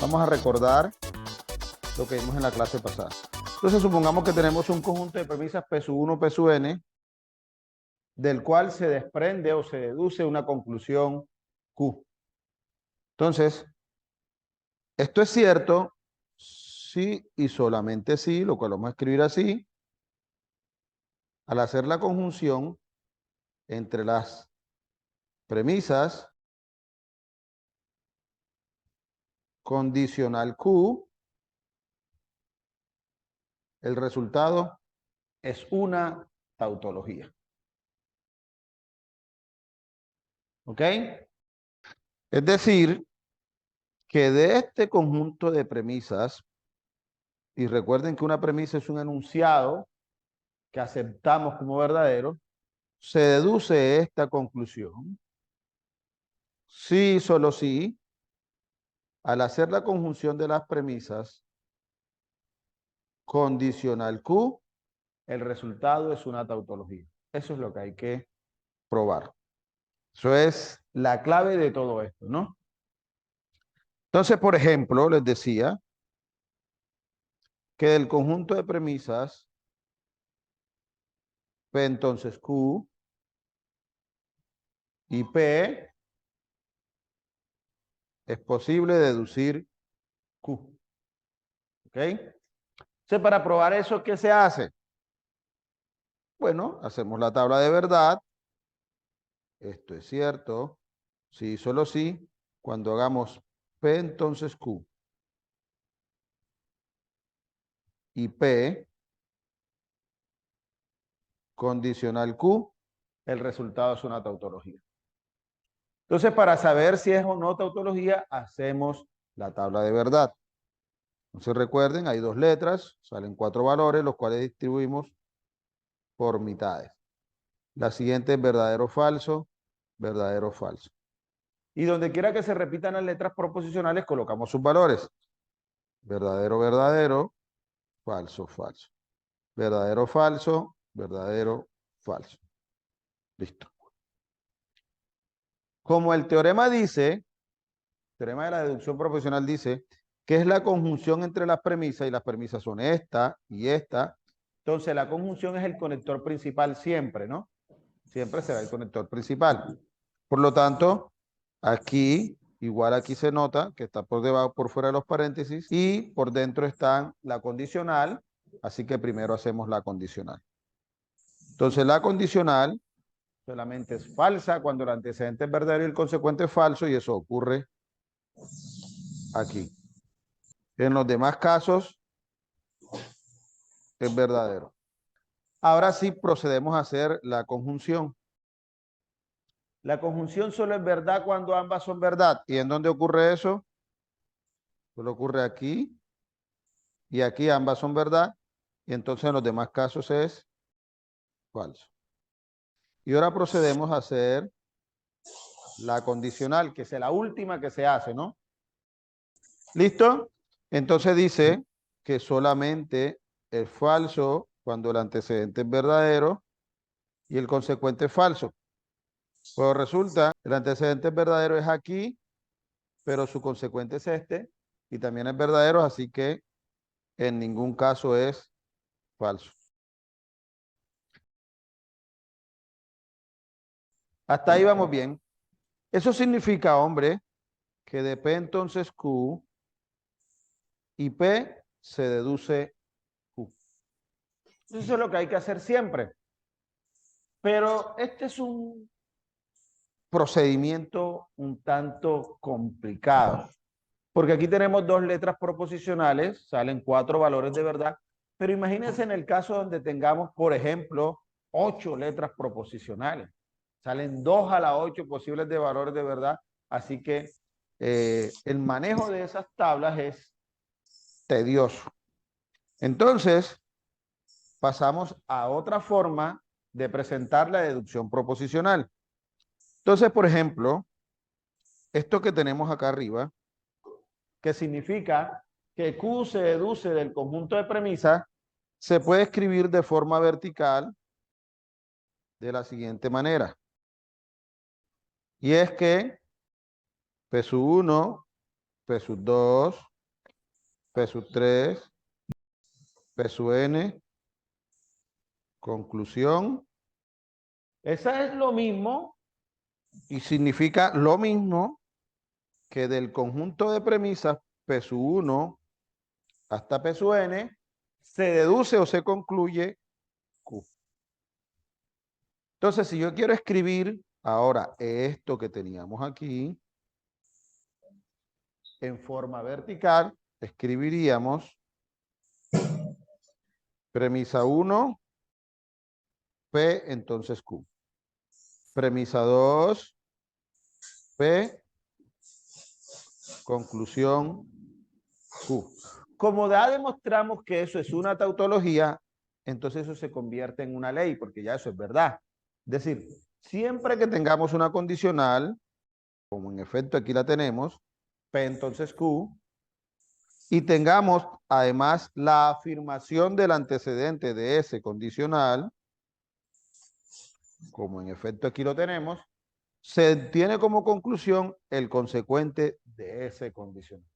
Vamos a recordar lo que vimos en la clase pasada. Entonces, supongamos que tenemos un conjunto de premisas P sub 1, P sub n, del cual se desprende o se deduce una conclusión Q. Entonces, esto es cierto si y solamente si, lo cual vamos a escribir así, al hacer la conjunción entre las premisas condicional Q, el resultado es una tautología. ¿Ok? Es decir, que de este conjunto de premisas, y recuerden que una premisa es un enunciado que aceptamos como verdadero, se deduce esta conclusión. Sí, solo sí, al hacer la conjunción de las premisas condicional Q, el resultado es una tautología. Eso es lo que hay que probar. Eso es la clave de todo esto, ¿no? Entonces, por ejemplo, les decía que del conjunto de premisas P entonces Q y P es posible deducir Q. ¿Ok? Entonces, para probar eso, ¿qué se hace? Bueno, hacemos la tabla de verdad. Esto es cierto. Sí, solo sí. Cuando hagamos P entonces Q y P condicional Q, el resultado es una tautología. Entonces, para saber si es o no tautología, hacemos la tabla de verdad. Entonces, recuerden, hay dos letras, salen 4 valores, los cuales distribuimos por mitades. La siguiente es verdadero, falso, verdadero, falso. Y donde quiera que se repitan las letras proposicionales, colocamos sus valores. Verdadero, verdadero, falso, falso. Verdadero, falso, verdadero, falso. Listo. Como el teorema dice, el teorema de la deducción proposicional dice que es la conjunción entre las premisas, y las premisas son esta y esta. Entonces, la conjunción es el conector principal siempre, ¿no? Siempre será el conector principal. Por lo tanto, aquí, igual aquí se nota que está por debajo, por fuera de los paréntesis, y por dentro está la condicional, así que primero hacemos la condicional. Entonces, la condicional solamente es falsa cuando el antecedente es verdadero y el consecuente es falso, y eso ocurre aquí. En los demás casos, es verdadero. Ahora sí procedemos a hacer la conjunción. La conjunción solo es verdad cuando ambas son verdad. ¿Y en dónde ocurre eso? Solo ocurre aquí y aquí, ambas son verdad, y entonces en los demás casos es falso. Y ahora procedemos a hacer la condicional, que es la última que se hace, ¿no? ¿Listo? Entonces dice que solamente es falso cuando el antecedente es verdadero y el consecuente es falso. Pues resulta, el antecedente es verdadero es aquí, pero su consecuente es este, y también es verdadero, así que en ningún caso es falso. Hasta ahí vamos bien. Eso significa, hombre, que de P entonces Q y P se deduce Q. Eso es lo que hay que hacer siempre. Pero este es un procedimiento un tanto complicado, porque aquí tenemos dos letras proposicionales, salen 4 valores de verdad, pero imagínense en el caso donde tengamos, por ejemplo, 8 letras proposicionales. Salen 2 a la 8 posibles de valores de verdad, así que el manejo de esas tablas es tedioso. Entonces, pasamos a otra forma de presentar la deducción proposicional. Entonces, por ejemplo, esto que tenemos acá arriba, que significa que Q se deduce del conjunto de premisas, se puede escribir de forma vertical de la siguiente manera. Y es que P sub 1, P sub 2, P sub 3, P sub n, conclusión. Esa es lo mismo y significa lo mismo que del conjunto de premisas P sub 1 hasta P sub n se deduce o se concluye Q. Entonces, si yo quiero escribir ahora esto que teníamos aquí en forma vertical, escribiríamos premisa 1, P, entonces Q. Premisa 2, P, conclusión Q. Como ya demostramos que eso es una tautología, entonces eso se convierte en una ley, porque ya eso es verdad. Es decir, siempre que tengamos una condicional, como en efecto aquí la tenemos, P entonces Q, y tengamos además la afirmación del antecedente de ese condicional, como en efecto aquí lo tenemos, se tiene como conclusión el consecuente de ese condicional.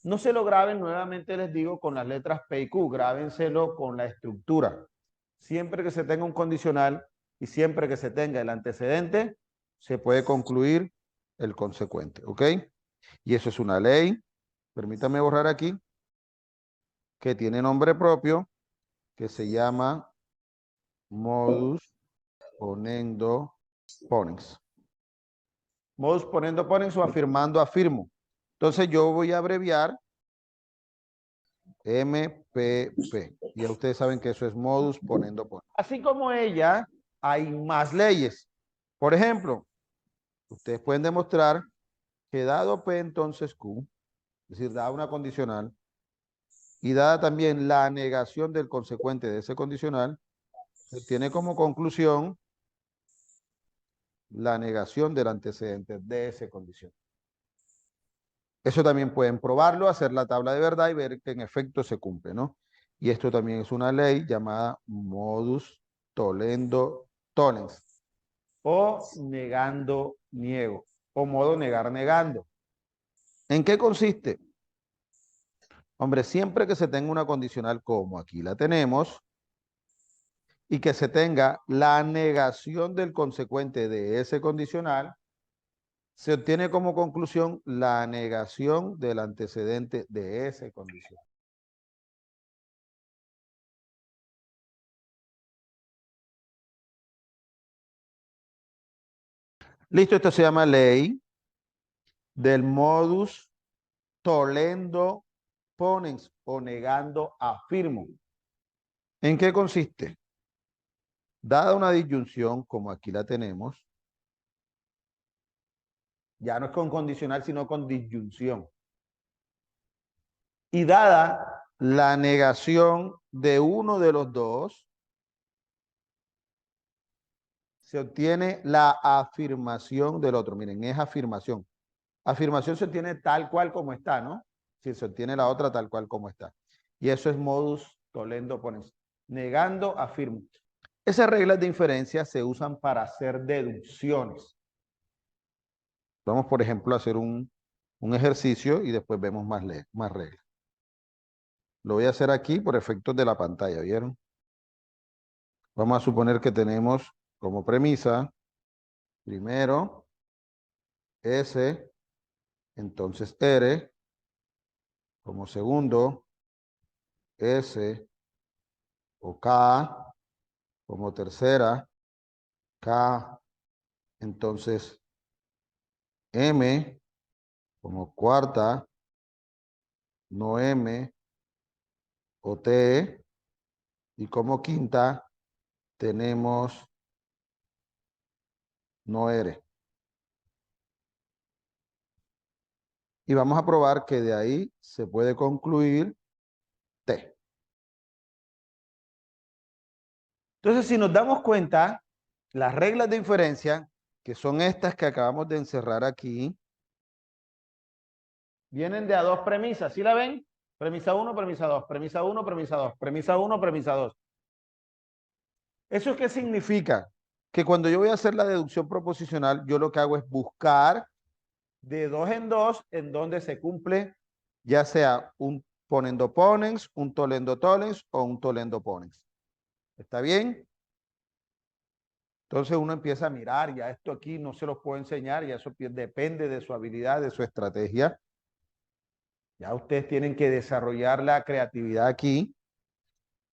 No se lo graben, nuevamente les digo, con las letras P y Q, grábenselo con la estructura. Siempre que se tenga un condicional y siempre que se tenga el antecedente, se puede concluir el consecuente, ¿ok? Y eso es una ley, permítame borrar aquí, que tiene nombre propio, que se llama modus ponendo ponens. Modus ponendo ponens o afirmando afirmo. Entonces yo voy a abreviar MPP. Ya ustedes saben que eso es modus ponendo ponens. Así como ella, hay más leyes. Por ejemplo, ustedes pueden demostrar que dado P entonces Q, es decir, dada una condicional, y dada también la negación del consecuente de ese condicional, se tiene como conclusión la negación del antecedente de ese condicional. Eso también pueden probarlo, hacer la tabla de verdad y ver que en efecto se cumple, ¿no? Y esto también es una ley llamada modus tollendo tollens, o negando niego, o modo negar negando. ¿En qué consiste? Hombre, siempre que se tenga una condicional como aquí la tenemos, y que se tenga la negación del consecuente de ese condicional, se obtiene como conclusión la negación del antecedente de ese condicional. Listo, esto se llama ley del modus tollendo ponens o negando afirmo. ¿En qué consiste? Dada una disyunción, como aquí la tenemos, ya no es con condicional, sino con disyunción. Y dada la negación de uno de los dos, se obtiene la afirmación del otro. Miren, es afirmación. Afirmación se obtiene tal cual como está, ¿no? Si se obtiene la otra tal cual como está. Y eso es modus tollendo ponens. Negando, afirmo. Esas reglas de inferencia se usan para hacer deducciones. Vamos, por ejemplo, a hacer un ejercicio y después vemos más reglas. Lo voy a hacer aquí por efectos de la pantalla, ¿vieron? Vamos a suponer que tenemos como premisa, primero, S, entonces R, como segundo, S o K, como tercera, K, entonces M, como cuarta, no M o T, y como quinta tenemos no R. Y vamos a probar que de ahí se puede concluir T. Entonces, si nos damos cuenta, las reglas de inferencia, que son estas que acabamos de encerrar aquí, vienen de a dos premisas. ¿Sí la ven? Premisa 1, premisa 2, premisa 1, premisa 2, premisa 1, premisa 2. ¿Eso qué significa? Que cuando yo voy a hacer la deducción proposicional, yo lo que hago es buscar de dos en donde se cumple ya sea un ponendo ponens, un tolendo tolens o un tolendo ponens. ¿Está bien? Entonces uno empieza a mirar, ya esto aquí no se los puedo enseñar, ya eso depende de su habilidad, de su estrategia. Ya ustedes tienen que desarrollar la creatividad aquí,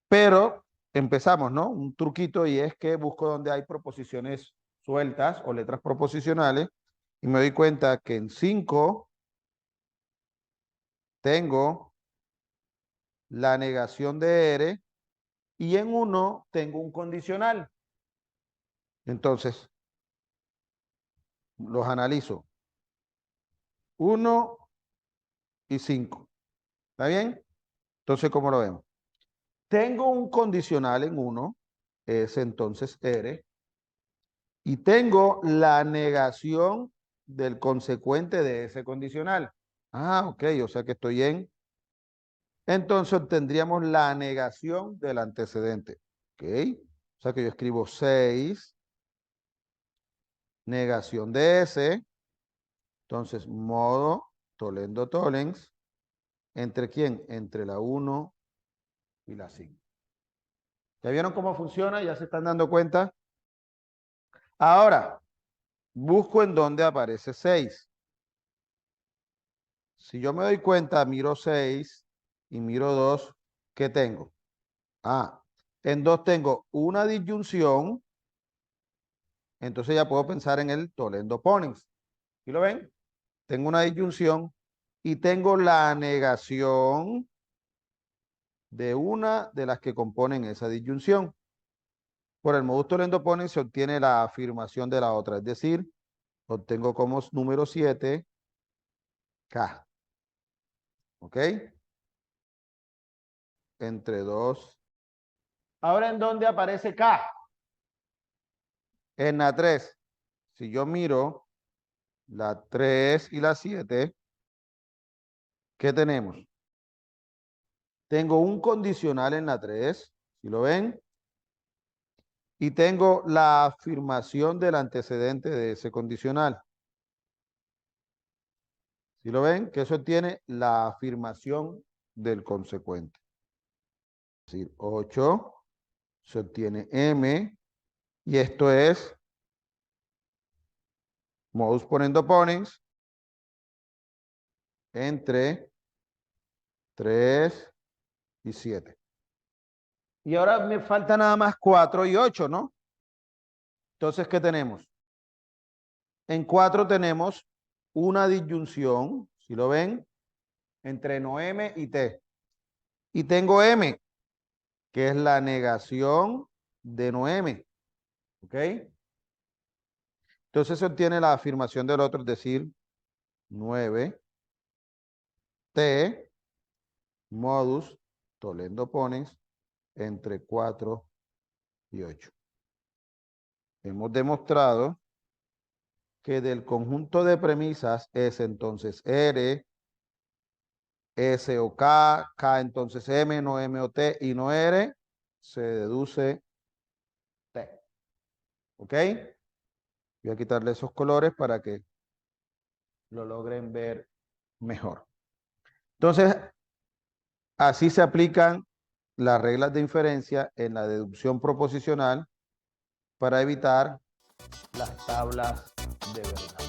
pero empezamos, ¿no? Un truquito y es que busco donde hay proposiciones sueltas o letras proposicionales y me doy cuenta que en 5 tengo la negación de R y en 1 tengo un condicional. Entonces, los analizo. 1 y 5. ¿Está bien? Entonces, ¿cómo lo vemos? Tengo un condicional en 1, es entonces R, y tengo la negación del consecuente de ese condicional. Ah, ok, o sea que estoy en. Entonces tendríamos la negación del antecedente. Ok, o sea que yo escribo 6, negación de S, entonces modo tolendo tolens, ¿entre quién? Entre la 1 y la 5. ¿Ya vieron cómo funciona? ¿Ya se están dando cuenta? Ahora, busco en dónde aparece 6. Si yo me doy cuenta, miro 6 y miro 2, ¿qué tengo? Ah, en 2 tengo una disyunción, entonces ya puedo pensar en el tolendo ponens. ¿Sí lo ven? Tengo una disyunción y tengo la negación de una de las que componen esa disyunción. Por el modus tolendo ponens se obtiene la afirmación de la otra, es decir, obtengo como número 7 K. ¿Ok? Entre 2. Ahora, ¿en dónde aparece K? En la 3. Si yo miro la 3 y la 7, ¿qué tenemos? Tengo un condicional en la 3, ¿sí lo ven? Y tengo la afirmación del antecedente de ese condicional. ¿Sí lo ven? Que eso tiene la afirmación del consecuente. Es decir, 8 se obtiene M y esto es modus ponendo ponens entre 3 y 7. Y ahora me falta nada más 4 y 8, ¿no? Entonces, ¿qué tenemos? En 4 tenemos una disyunción, si lo ven, entre no M y T. Y tengo M, que es la negación de no M. ¿Ok? Entonces se obtiene la afirmación del otro, es decir, 9 T modus tolendo ponens entre 4 y 8. Hemos demostrado que del conjunto de premisas es entonces R, S o K, K entonces M, no M o T y no R, se deduce T. ¿Ok? Voy a quitarle esos colores para que lo logren ver mejor. Entonces, así se aplican las reglas de inferencia en la deducción proposicional para evitar las tablas de verdad.